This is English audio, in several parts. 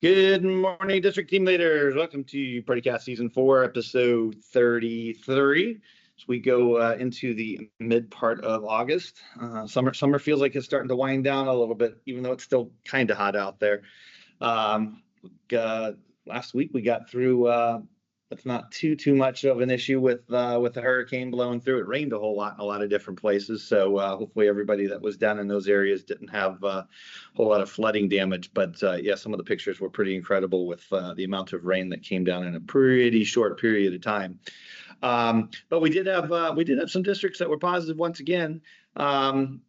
Good morning, district team leaders. Welcome to PartyCast Season 4, Episode 33. As we go into the mid part of August, summer feels like it's starting to wind down a little bit, even though it's still kind of hot out there. Last week we got through. It's not too much of an issue with the hurricane blowing through. It rained a whole lot in a lot of different places, so hopefully everybody that was down in those areas didn't have a whole lot of flooding damage. But yeah, some of the pictures were pretty incredible with the amount of rain that came down in a pretty short period of time. But we did have some districts that were positive once again. Kind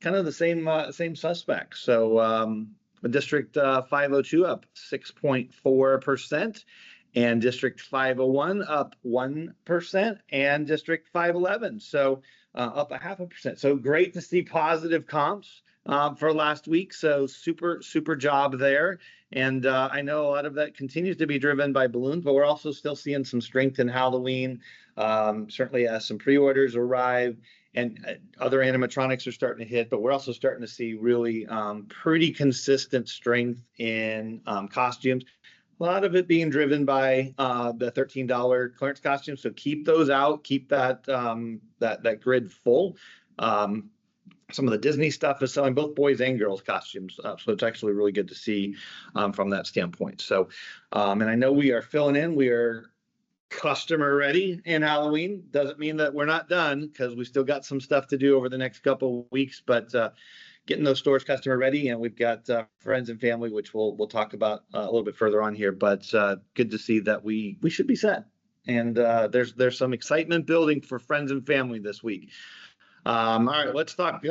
of the same suspects. So the District 502 up 6.4%. And District 501 up 1%, and District 511 so up 0.5%. So great to see positive comps for last week. So super job there. And I know a lot of that continues to be driven by balloons, but we're also still seeing some strength in Halloween. Certainly as some pre-orders arrive and other animatronics are starting to hit, but we're also starting to see really pretty consistent strength in costumes. A lot of it being driven by the $13 clearance costumes. So keep those out, keep that grid full. Some of the Disney stuff is selling both boys and girls costumes. So it's actually really good to see from that standpoint. So, and I know we are filling in. We are customer ready in Halloween. Doesn't mean that we're not done, because we still got some stuff to do over the next couple of weeks, but getting those stores customer ready, and we've got friends and family, which we'll talk about a little bit further on here. But good to see that we should be set, and there's some excitement building for friends and family this week. All right, let's talk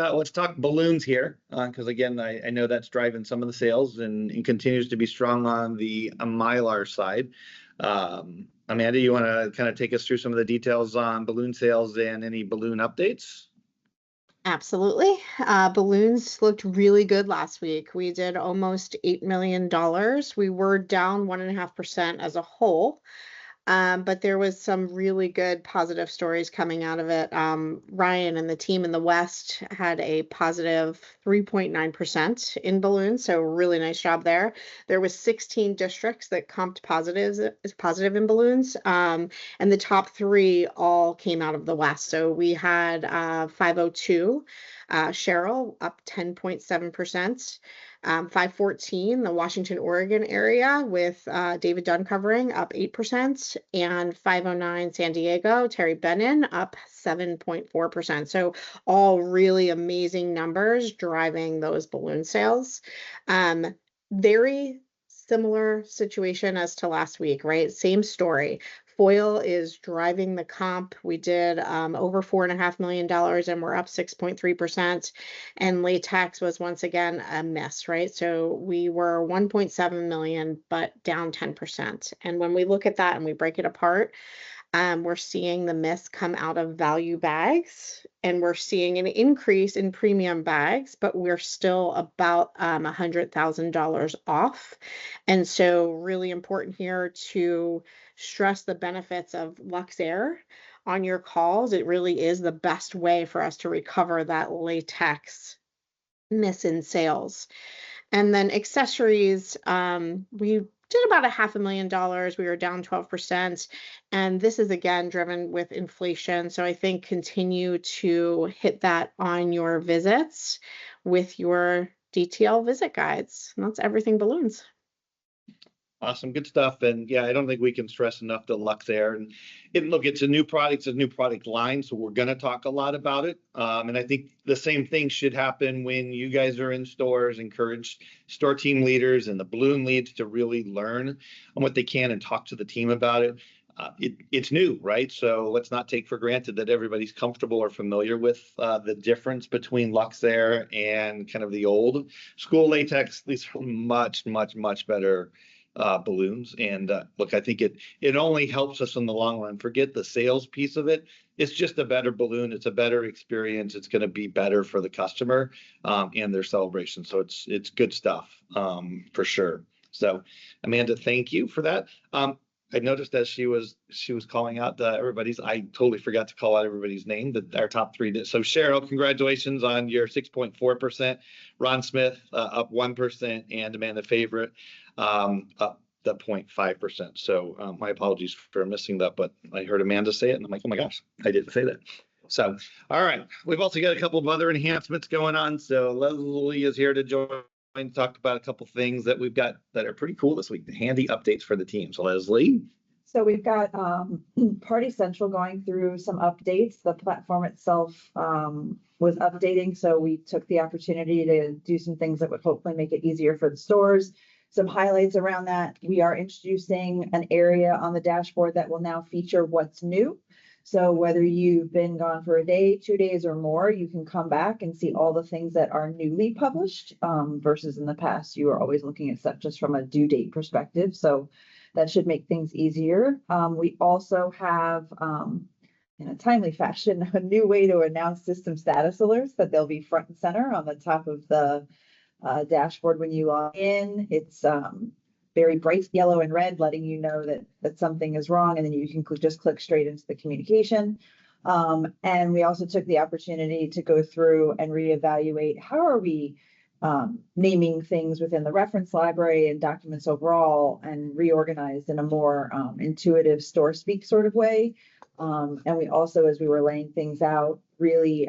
balloons here, because again, I know that's driving some of the sales and continues to be strong on the Mylar side. Amanda, you want to kind of take us through some of the details on balloon sales and any balloon updates? Absolutely. Balloons looked really good last week. We did almost $8 million. We were down 1.5% as a whole. But there was some really good positive stories coming out of it. Ryan and the team in the West had a positive 3.9% in balloons, so really nice job there. There was 16 districts that comped positive in balloons, and the top 3 all came out of the West. So we had 502, Cheryl up 10.7%. 514, the Washington, Oregon area with David Dunn covering up 8%, and 509 San Diego, Terry Bennin up 7.4%. So all really amazing numbers driving those balloon sales. Very similar situation as to last week, right? Same story. Foil is driving the comp. We did over $4.5 million, and we're up 6.3%. And latex was once again a miss, right? So we were 1.7 million, but down 10%. And when we look at that and we break it apart, we're seeing the miss come out of value bags, and we're seeing an increase in premium bags, but we're still about $100,000 off. And so really important here to stress the benefits of Luxair on your calls. It really is the best way for us to recover that latex miss in sales. And then accessories, we did about $500,000. We were down 12%. And this is again driven with inflation. So I think continue to hit that on your visits with your DTL visit guides. And that's everything balloons. Awesome, good stuff. And yeah, I don't think we can stress enough the Luxair. And look, it's a new product, it's a new product line, so we're going to talk a lot about it. And I think the same thing should happen when you guys are in stores. Encourage store team leaders and the balloon leads to really learn on what they can and talk to the team about it. It's new, right? So let's not take for granted that everybody's comfortable or familiar with the difference between Luxair and kind of the old school latex. These are much better balloons. And look, I think it only helps us in the long run. Forget the sales piece of it. It's just a better balloon. It's a better experience. It's going to be better for the customer and their celebration. So it's good stuff for sure. So Amanda, thank you for that. noticed as she was calling out everybody's, I totally forgot to call out everybody's name, that our top three did. So Cheryl, congratulations on your 6.4%. Ron Smith up 1%, and Amanda Favorite up the 0.5%. So my apologies for missing that, but I heard Amanda say it and I'm like, oh my gosh, I didn't say that. So, all right. We've also got a couple of other enhancements going on. So Leslie is here to join, talk about a couple things that we've got that are pretty cool this week, the handy updates for the team. So Leslie. So we've got Party Central going through some updates. The platform itself was updating, so we took the opportunity to do some things that would hopefully make it easier for the stores. Some highlights around that: we are introducing an area on the dashboard that will now feature what's new. So whether you've been gone for a day, 2 days, or more, you can come back and see all the things that are newly published versus in the past, you were always looking at stuff just from a due date perspective. So that should make things easier. We also have, in a timely fashion, a new way to announce system status alerts, that they'll be front and center on the top of the dashboard when you log in. It's very bright yellow and red, letting you know that something is wrong, and then you can just click straight into the communication. And we also took the opportunity to go through and reevaluate how are we naming things within the reference library and documents overall, and reorganized in a more intuitive store speak sort of way. And we also, as we were laying things out, really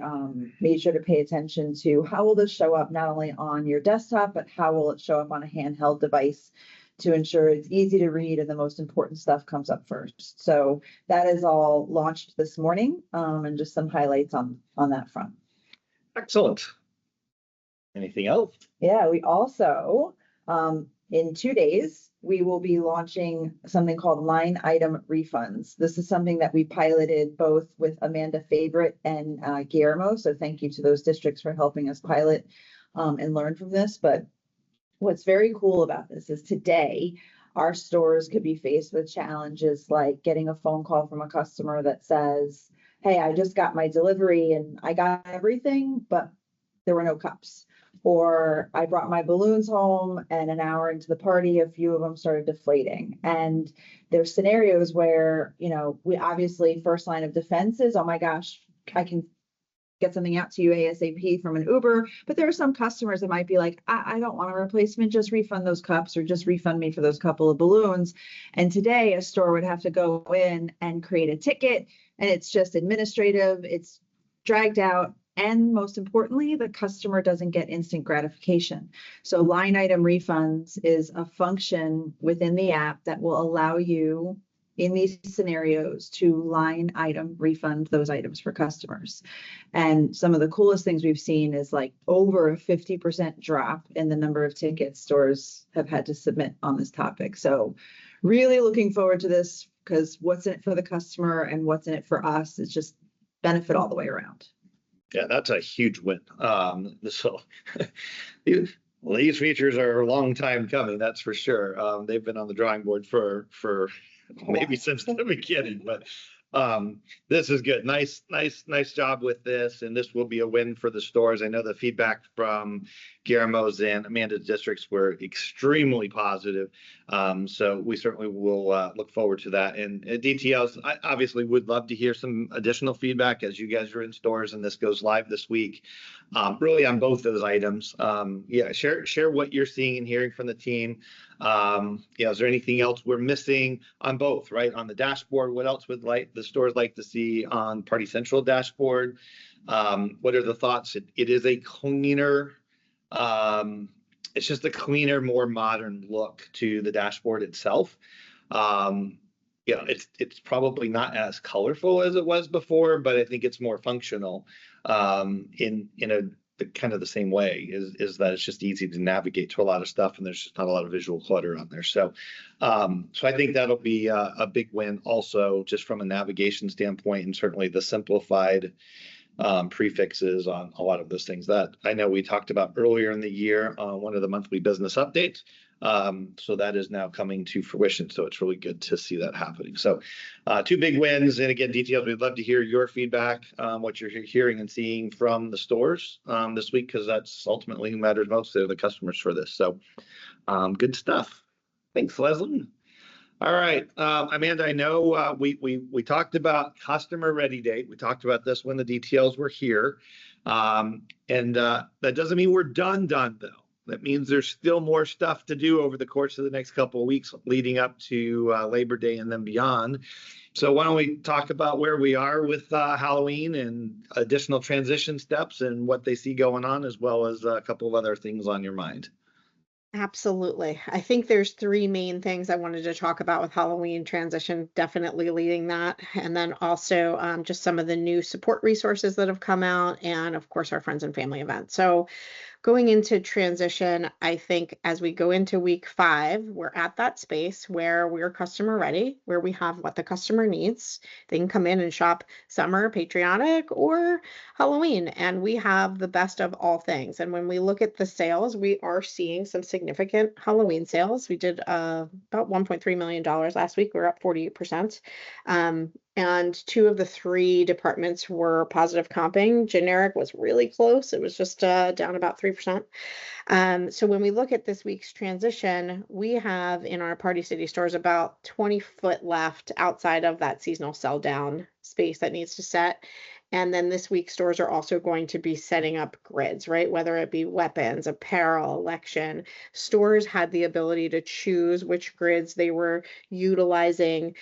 made sure to pay attention to how will this show up not only on your desktop, but how will it show up on a handheld device, to ensure it's easy to read and the most important stuff comes up first. So that is all launched this morning, and just some highlights on that front. Excellent. Anything else? Yeah, we also, in 2 days, we will be launching something called line item refunds. This is something that we piloted both with Amanda Favorite and Guillermo. So thank you to those districts for helping us pilot and learn from this. But what's very cool about this is today, our stores could be faced with challenges like getting a phone call from a customer that says, hey, I just got my delivery and I got everything, but there were no cups. Or I brought my balloons home and an hour into the party, a few of them started deflating. And there's scenarios where, we obviously first line of defense is, oh my gosh, I can get something out to you ASAP from an Uber. But there are some customers that might be like, I don't want a replacement, just refund those cups, or just refund me for those couple of balloons. And today a store would have to go in and create a ticket, and it's just administrative, it's dragged out. And most importantly, the customer doesn't get instant gratification. So line item refunds is a function within the app that will allow you in these scenarios to line item refund those items for customers. And some of the coolest things we've seen is like over a 50% drop in the number of tickets stores have had to submit on this topic. So really looking forward to this, because what's in it for the customer and what's in it for us is just benefit all the way around. Yeah, that's a huge win. So these features are a long time coming, that's for sure. They've been on the drawing board for maybe since the beginning, but this is good. Nice job with this, and this will be a win for the stores. I know the feedback from Guillermo's and Amanda's districts were extremely positive, so we certainly will look forward to that. And DTLs, I obviously would love to hear some additional feedback as you guys are in stores and this goes live this week, really on both those items. Yeah, share what you're seeing and hearing from the team. Is there anything else we're missing on both, right? On the dashboard, what else would the stores like to see on Party Central dashboard? What are the thoughts? It is a cleaner, it's just a cleaner, more modern look to the dashboard itself. It's probably not as colorful as it was before, but I think it's more functional in a kind of the same way, is that it's just easy to navigate to a lot of stuff, and there's just not a lot of visual clutter on there. So I think that'll be a big win also, just from a navigation standpoint, and certainly the simplified prefixes on a lot of those things that I know we talked about earlier in the year on one of the monthly business updates. So that is now coming to fruition. So it's really good to see that happening. So 2 big wins. And again, details, we'd love to hear your feedback, what you're hearing and seeing from the stores this week, because that's ultimately who matters most. They're the customers for this. So good stuff. Thanks, Leslie. All right, Amanda, I know we talked about customer ready date. We talked about this when the details were here. And that doesn't mean we're done though. That means there's still more stuff to do over the course of the next couple of weeks leading up to Labor Day and then beyond. So why don't we talk about where we are with Halloween and additional transition steps and what they see going on, as well as a couple of other things on your mind. Absolutely. I think there's three main things I wanted to talk about with Halloween transition, definitely leading that. And then also just some of the new support resources that have come out, and of course, our friends and family event. So going into transition, I think as we go into week 5, we're at that space where we're customer ready, where we have what the customer needs. They can come in and shop summer, patriotic, or Halloween, and we have the best of all things. And when we look at the sales, we are seeing some significant Halloween sales. We did about $1.3 million last week. We're up 48%. And 2 of the 3 departments were positive comping. Generic was really close. It was just down about 3%. So when we look at this week's transition, we have in our Party City stores about 20 foot left outside of that seasonal sell down space that needs to set. And then this week, stores are also going to be setting up grids, right? Whether it be weapons, apparel, election. Stores had the ability to choose which grids they were utilizing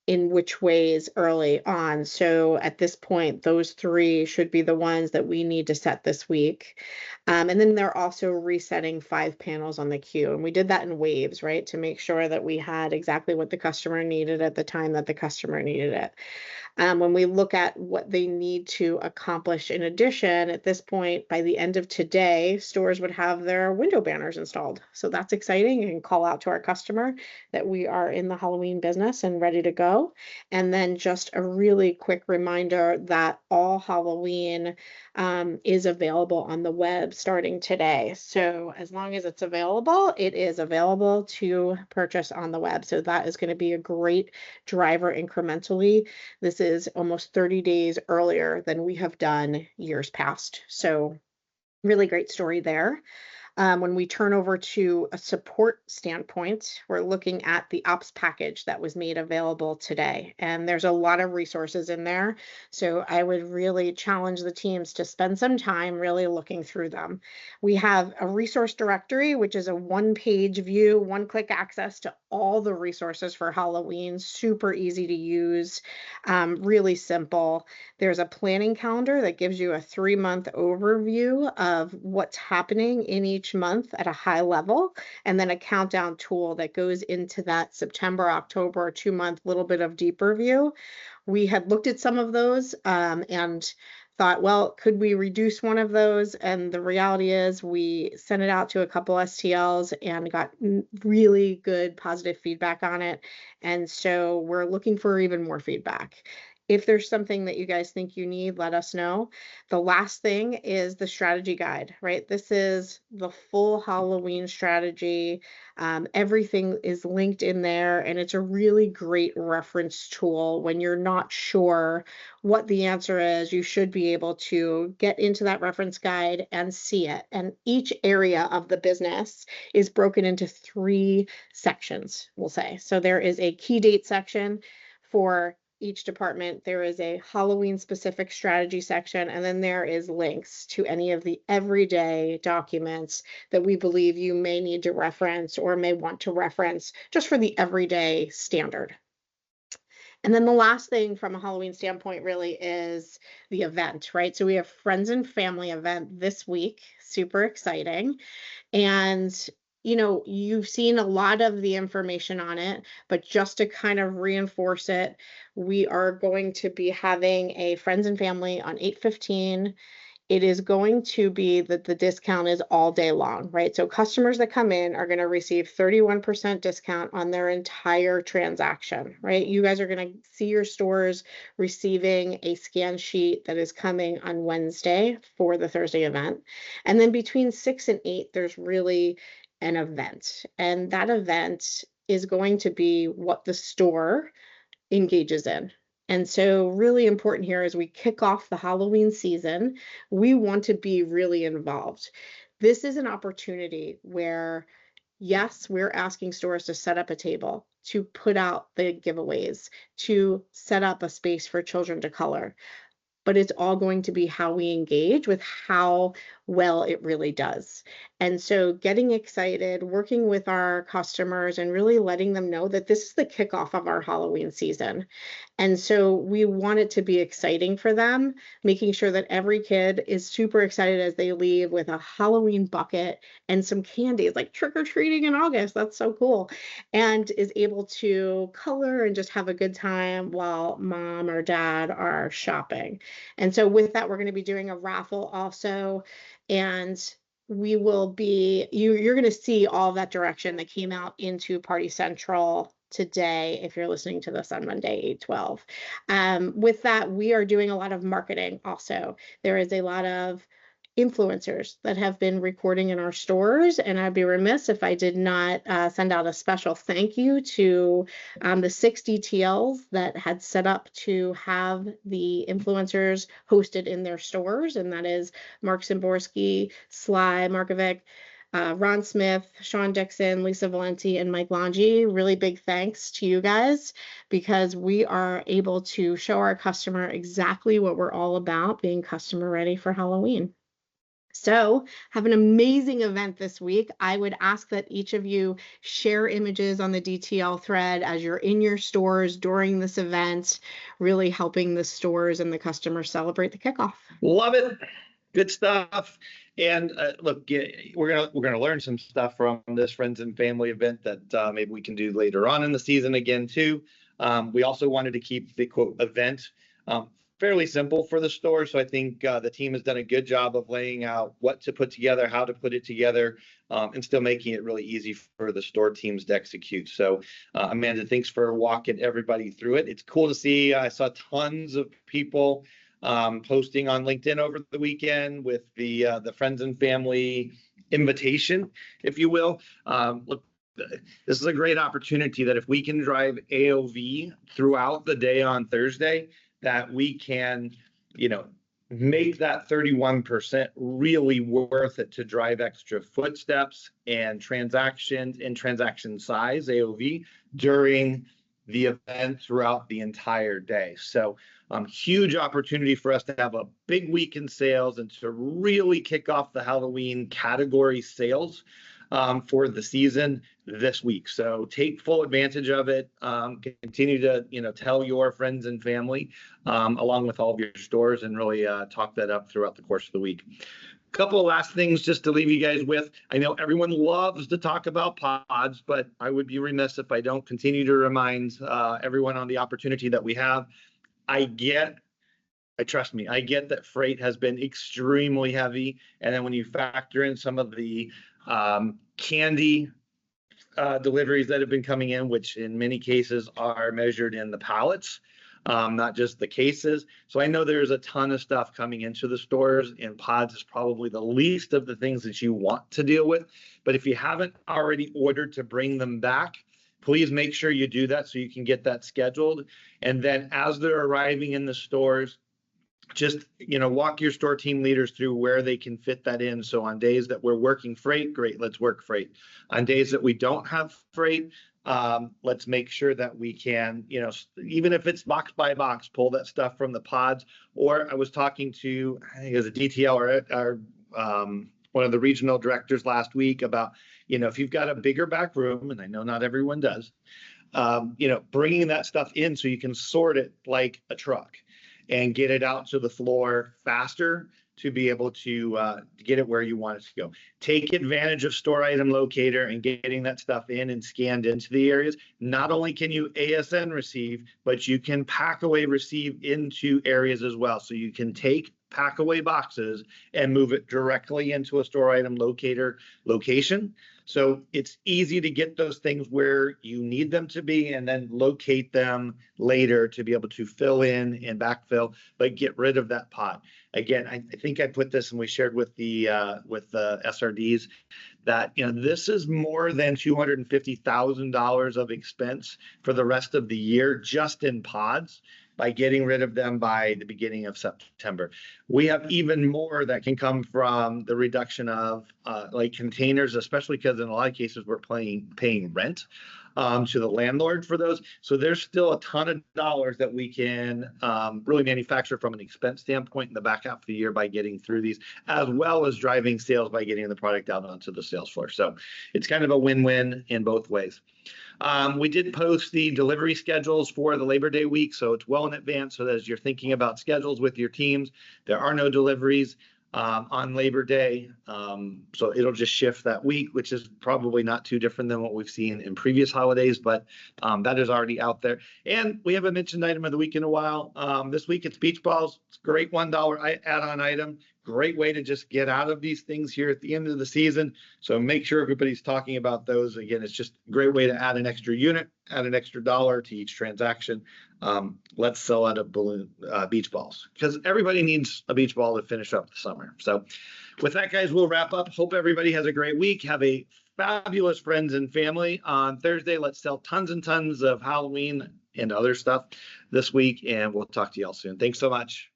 in which ways early on. So at this point, those 3 should be the ones that we need to set this week. And then they're also resetting 5 panels on the queue. And we did that in waves, right? To make sure that we had exactly what the customer needed at the time that the customer needed it. When we look at what they need to accomplish in addition, at this point, by the end of today, stores would have their window banners installed. So that's exciting. You can call out to our customer that we are in the Halloween business and ready to go. And then just a really quick reminder that all Halloween is available on the web starting today. So as long as it's available, it is available to purchase on the web. So that is going to be a great driver incrementally. This is almost 30 days earlier than we have done years past. So really great story there. When we turn over to a support standpoint, we're looking at the ops package that was made available today. And there's a lot of resources in there. So I would really challenge the teams to spend some time really looking through them. We have a resource directory, which is a 1-page view, 1-click access to all the resources for Halloween, super easy to use, really simple. There's a planning calendar that gives you a 3-month overview of what's happening in each month at a high level, and then a countdown tool that goes into that September, October 2-month little bit of deeper view. We had looked at some of those and thought, well, could we reduce one of those? And the reality is we sent it out to a couple STLs and got really good positive feedback on it. And so we're looking for even more feedback. If there's something that you guys think you need, let us know. The last thing is the strategy guide, right? This is the full Halloween strategy. Everything is linked in there, and it's a really great reference tool. When you're not sure what the answer is, you should be able to get into that reference guide and see it. And each area of the business is broken into 3 sections, we'll say. So there is a key date section for each department. There is a Halloween specific strategy section, and then there is links to any of the everyday documents that we believe you may need to reference or may want to reference just for the everyday standard. And then the last thing from a Halloween standpoint really is the event, right? So we have friends and family event this week, super exciting. And you've seen a lot of the information on it, but just to kind of reinforce it, we are going to be having a friends and family on 8/15. It is going to be that the discount is all day long, right? So customers that come in are going to receive 31% discount on their entire transaction, right? You guys are going to see your stores receiving a scan sheet that is coming on Wednesday for the Thursday event. And then between 6 and 8, there's really an event. And that event is going to be what the store engages in. And so really important here as we kick off the Halloween season, we want to be really involved. This is an opportunity where, yes, we're asking stores to set up a table, to put out the giveaways, to set up a space for children to color. But it's all going to be how we engage with how well it really does. And so getting excited, working with our customers and really letting them know that this is the kickoff of our Halloween season. And so we want it to be exciting for them, making sure that every kid is super excited as they leave with a Halloween bucket and some candy. It's like trick or treating in August. That's so cool. And is able to color and just have a good time while mom or dad are shopping. And so with that, we're going to be doing a raffle also. And we will be, you're going to see all that direction that came out into Party Central today if you're listening to this on Monday, 8/12. With that, we are doing a lot of marketing also. There is a lot of influencers that have been recording in our stores, and I'd be remiss if I did not send out a special thank you to the 6 DTLs that had set up to have the influencers hosted in their stores, and that is Mark Szymborski, Sly Markovic, Ron Smith, Sean Dixon, Lisa Valenti, and Mike Longi. Really big thanks to you guys, because we are able to show our customer exactly what we're all about, being customer ready for Halloween. So have an amazing event this week. I would ask that each of you share images on the DTL thread as you're in your stores during this event, really helping the stores and the customers celebrate the kickoff. Love it. Good stuff. And look, we're gonna learn some stuff from this friends and family event that maybe we can do later on in the season again too. We also wanted to keep the quote event fairly simple for the store. So I think the team has done a good job of laying out what to put together, how to put it together, and still making it really easy for the store teams to execute. So Amanda, thanks for walking everybody through it. It's cool to see. I saw tons of people posting on LinkedIn over the weekend with the friends and family invitation, if you will. Look, this is a great opportunity that if we can drive AOV throughout the day on Thursday, that we can, make that 31% really worth it to drive extra footsteps and transactions and transaction size, AOV, during the event throughout the entire day. So huge opportunity for us to have a big week in sales and to really kick off the Halloween category sales for the season this week. So take full advantage of it. Continue to, tell your friends and family along with all of your stores, and really talk that up throughout the course of the week. A couple of last things just to leave you guys with. I know everyone loves to talk about pods, but I would be remiss if I don't continue to remind everyone on the opportunity that we have. Trust me, I get that freight has been extremely heavy. And then when you factor in some of the candy deliveries that have been coming in, which in many cases are measured in the pallets, not just the cases. So I know there's a ton of stuff coming into the stores, and pods is probably the least of the things that you want to deal with. But if you haven't already ordered to bring them back, please make sure you do that so you can get that scheduled. And then as they're arriving in the stores, just walk your store team leaders through where they can fit that in. So on days that we're working freight, great, let's work freight. On days that we don't have freight, let's make sure that we can, even if it's box by box, pull that stuff from the pods. Or I was talking to, I think it was a DTL or one of the regional directors last week about, if you've got a bigger back room, and I know not everyone does, bringing that stuff in so you can sort it like a truck and get it out to the floor faster to be able to get it where you want it to go. Take advantage of store item locator and getting that stuff in and scanned into the areas. Not only can you ASN receive, but you can pack away receive into areas as well. So you can take pack away boxes and move it directly into a store item locator location. So it's easy to get those things where you need them to be and then locate them later to be able to fill in and backfill, but get rid of that pod. Again, I think I put this and we shared with the SRDs that, this is more than $250,000 of expense for the rest of the year just in pods, by getting rid of them by the beginning of September. We have even more that can come from the reduction of like containers, especially because in a lot of cases we're paying rent to the landlord for those. So there's still a ton of dollars that we can really manufacture from an expense standpoint in the back half of the year by getting through these, as well as driving sales by getting the product out onto the sales floor. So it's kind of a win-win in both ways. We did post the delivery schedules for the Labor Day week, so it's well in advance, so that as you're thinking about schedules with your teams, there are no deliveries on Labor Day. So it'll just shift that week, which is probably not too different than what we've seen in previous holidays, but that is already out there. And we haven't mentioned item of the week in a while. This week it's beach balls. It's a great $1 add-on item. Great way to just get out of these things here at the end of the season. So make sure everybody's talking about those. Again, it's just a great way to add an extra unit, add an extra $1 to each transaction. Let's sell out of balloon beach balls, because everybody needs a beach ball to finish up the summer. So with that, guys, we'll wrap up. Hope everybody has a great week. Have a fabulous friends and family. On Thursday, let's sell tons and tons of Halloween and other stuff this week, and we'll talk to y'all soon. Thanks so much.